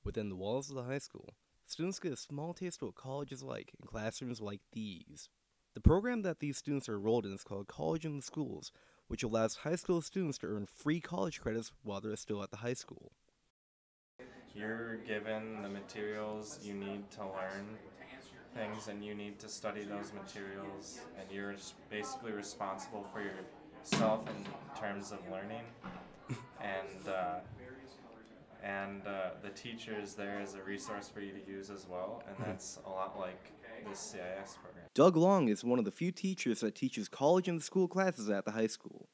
Within the walls of the high school, students get a small taste of what college is like in classrooms like these. The program that these students are enrolled in is called College in the Schools, which allows high school students to earn free college credits while they're still at the high school. You're given the materials you need to learn things, and you need to study those materials, and you're basically responsible for yourself in terms of learning, and the teacher is there as a resource for you to use as well, and that's a lot like this CIS program. Doug Long is one of the few teachers that teaches college in the school classes at the high school.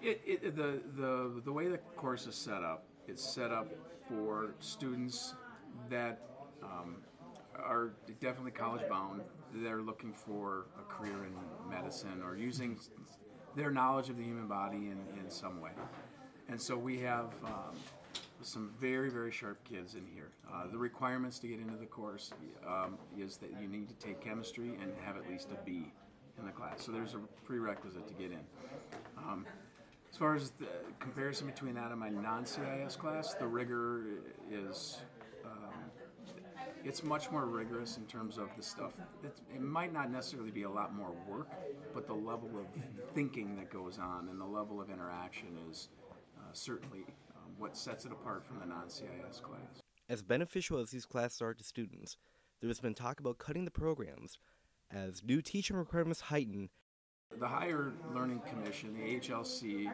The way the course is set up, it's set up for students that are definitely college bound. They're looking for a career in medicine or using their knowledge of the human body in some way. And so we have some very, very sharp kids in here. The requirements to get into the course is that you need to take chemistry and have at least a B in the class. So there's a prerequisite to get in. As far as the comparison between that and my non-CIS class, the rigor is, it's much more rigorous in terms of the stuff. It might not necessarily be a lot more work, but the level of thinking that goes on and the level of interaction is certainly what sets it apart from the non-CIS class. As beneficial as these classes are to students, there has been talk about cutting the programs as new teaching requirements heighten. The Higher Learning Commission, the HLC,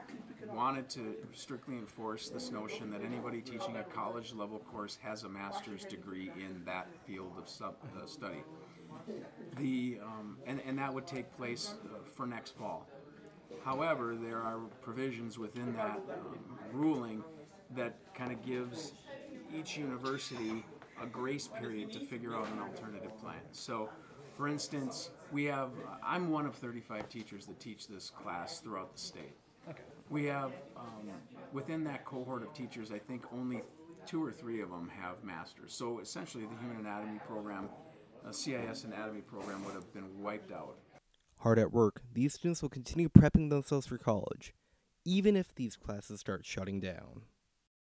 wanted to strictly enforce this notion that anybody teaching a college level course has a master's degree in that field of study. And that would take place for next fall. However, there are provisions within that ruling that kind of gives each university a grace period to figure out an alternative plan. So, for instance, I'm one of 35 teachers that teach this class throughout the state. Okay. We have, within that cohort of teachers, I think only 2 or 3 of them have masters. So essentially the human anatomy program, CIS anatomy program would have been wiped out. Hard at work, these students will continue prepping themselves for college, even if these classes start shutting down.